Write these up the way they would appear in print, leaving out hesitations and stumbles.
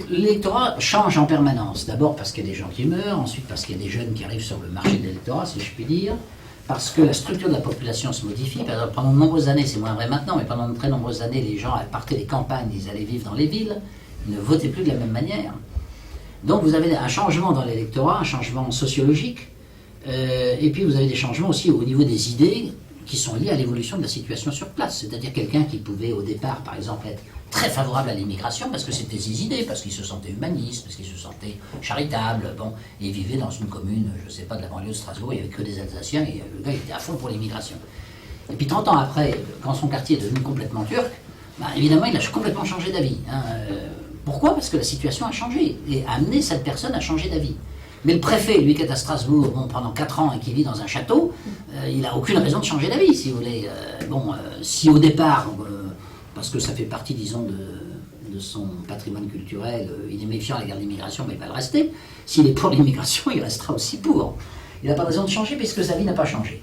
L'électorat change en permanence. D'abord parce qu'il y a des gens qui meurent, ensuite parce qu'il y a des jeunes qui arrivent sur le marché de l'électorat, si je puis dire, parce que la structure de la population se modifie. Par exemple, pendant de nombreuses années, c'est moins vrai maintenant, mais pendant de très nombreuses années, les gens partaient des campagnes, ils allaient vivre dans les villes, ils ne votaient plus de la même manière. Donc vous avez un changement dans l'électorat, un changement sociologique, et puis vous avez des changements aussi au niveau des idées qui sont liés à l'évolution de la situation sur place. C'est-à-dire quelqu'un qui pouvait au départ, par exemple, être très favorable à l'immigration parce que c'était ses idées, parce qu'il se sentait humaniste, parce qu'il se sentait charitable, bon, et il vivait dans une commune, je ne sais pas, de la banlieue de Strasbourg, il n'y avait que des Alsaciens, et le gars il était à fond pour l'immigration. Et puis 30 ans après, quand son quartier est devenu complètement turc, bah, évidemment il a complètement changé d'avis. Hein. Pourquoi? Parce que la situation a changé, et a amené cette personne à changer d'avis. Mais le préfet, lui qui est à Strasbourg bon, pendant 4 ans et qui vit dans un château, il n'a aucune raison de changer d'avis, si vous voulez. Si au départ, parce que ça fait partie, disons, de son patrimoine culturel, il est méfiant à l'égard de l'immigration, mais il va le rester. S'il est pour l'immigration, il restera aussi pour. Il n'a pas de raison de changer puisque sa vie n'a pas changé.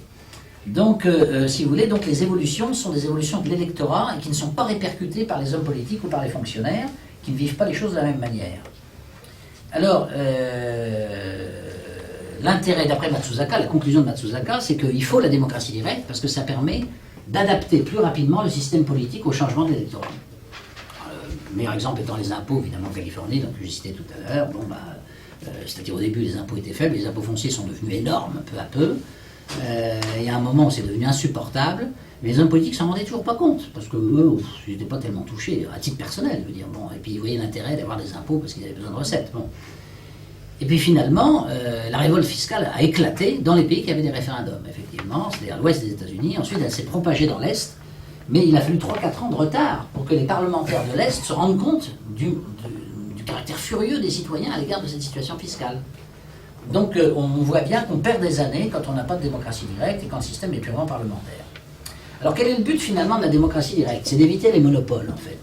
Donc, si vous voulez, donc les évolutions sont des évolutions de l'électorat et qui ne sont pas répercutées par les hommes politiques ou par les fonctionnaires, qui ne vivent pas les choses de la même manière. Alors, l'intérêt, d'après Matsuzaka, la conclusion de Matsuzaka, c'est qu'il faut la démocratie directe parce que ça permet d'adapter plus rapidement le système politique au changement de l'électorat. Le meilleur exemple étant les impôts, évidemment, en Californie, donc je citais tout à l'heure. C'est-à-dire au début, les impôts étaient faibles, les impôts fonciers sont devenus énormes peu à peu. Il y a un moment où c'est devenu insupportable, mais les hommes politiques s'en rendaient toujours pas compte, parce que eux, ils n'étaient pas tellement touchés, à titre personnel, je veux dire. Bon, et puis ils voyaient l'intérêt d'avoir des impôts parce qu'ils avaient besoin de recettes. Bon. Et puis finalement, la révolte fiscale a éclaté dans les pays qui avaient des référendums, effectivement, c'est-à-dire l'ouest des États-Unis. Ensuite, elle s'est propagée dans l'est, mais il a fallu 3-4 ans de retard pour que les parlementaires de l'est se rendent compte du caractère furieux des citoyens à l'égard de cette situation fiscale. Donc on voit bien qu'on perd des années quand on n'a pas de démocratie directe et quand le système est purement parlementaire. Alors quel est le but finalement de la démocratie directe? C'est d'éviter les monopoles en fait.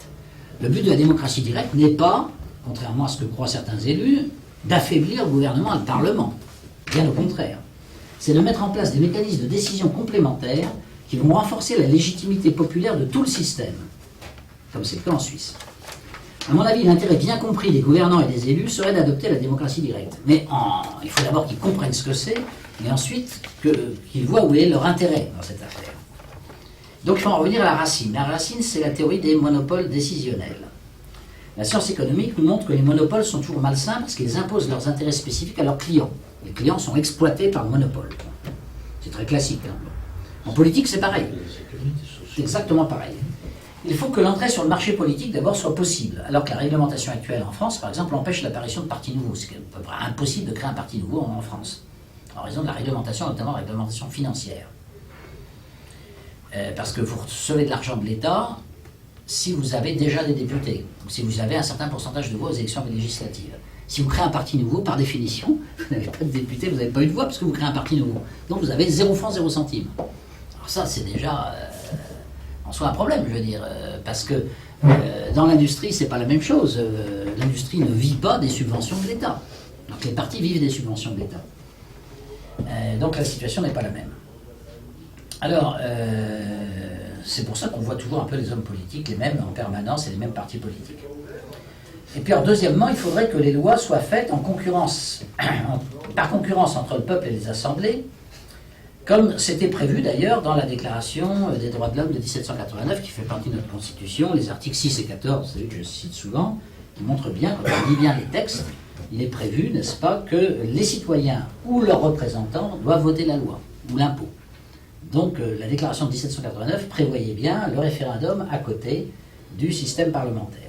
Le but de la démocratie directe n'est pas, contrairement à ce que croient certains élus, d'affaiblir le gouvernement et le Parlement. Bien au contraire. C'est de mettre en place des mécanismes de décision complémentaires qui vont renforcer la légitimité populaire de tout le système, comme c'est le cas en Suisse. À mon avis, l'intérêt bien compris des gouvernants et des élus serait d'adopter la démocratie directe. Mais il faut d'abord qu'ils comprennent ce que c'est, et ensuite qu'ils voient où est leur intérêt dans cette affaire. Donc il faut en revenir à la racine. La racine, c'est la théorie des monopoles décisionnels. La science économique nous montre que les monopoles sont toujours malsains parce qu'ils imposent leurs intérêts spécifiques à leurs clients. Les clients sont exploités par le monopole. C'est très classique. Hein. En politique, c'est pareil. C'est exactement pareil. Il faut que l'entrée sur le marché politique d'abord soit possible, alors que la réglementation actuelle en France, par exemple, empêche l'apparition de partis nouveaux. C'est à peu près impossible de créer un parti nouveau en France, en raison de la réglementation, notamment la réglementation financière. Parce que vous recevez de l'argent de l'État si vous avez déjà des députés, ou si vous avez un certain pourcentage de voix aux élections législatives. Si vous créez un parti nouveau, par définition, vous n'avez pas de députés, vous n'avez pas eu de voix parce que vous créez un parti nouveau. Donc vous avez 0 francs, 0 centimes. Alors ça, c'est déjà en soi un problème, je veux dire, parce que dans l'industrie, c'est pas la même chose. L'industrie ne vit pas des subventions de l'État. Donc les partis vivent des subventions de l'État. Donc la situation n'est pas la même. Alors, c'est pour ça qu'on voit toujours un peu les hommes politiques, les mêmes en permanence et les mêmes partis politiques. Et puis, alors, deuxièmement, il faudrait que les lois soient faites en concurrence, par concurrence entre le peuple et les assemblées, comme c'était prévu d'ailleurs dans la Déclaration des droits de l'homme de 1789, qui fait partie de notre Constitution, les articles 6 et 14, celui que je cite souvent, qui montrent bien, quand on lit bien les textes, il est prévu, n'est-ce pas, que les citoyens ou leurs représentants doivent voter la loi, ou l'impôt. Donc la déclaration de 1789 prévoyait bien le référendum à côté du système parlementaire.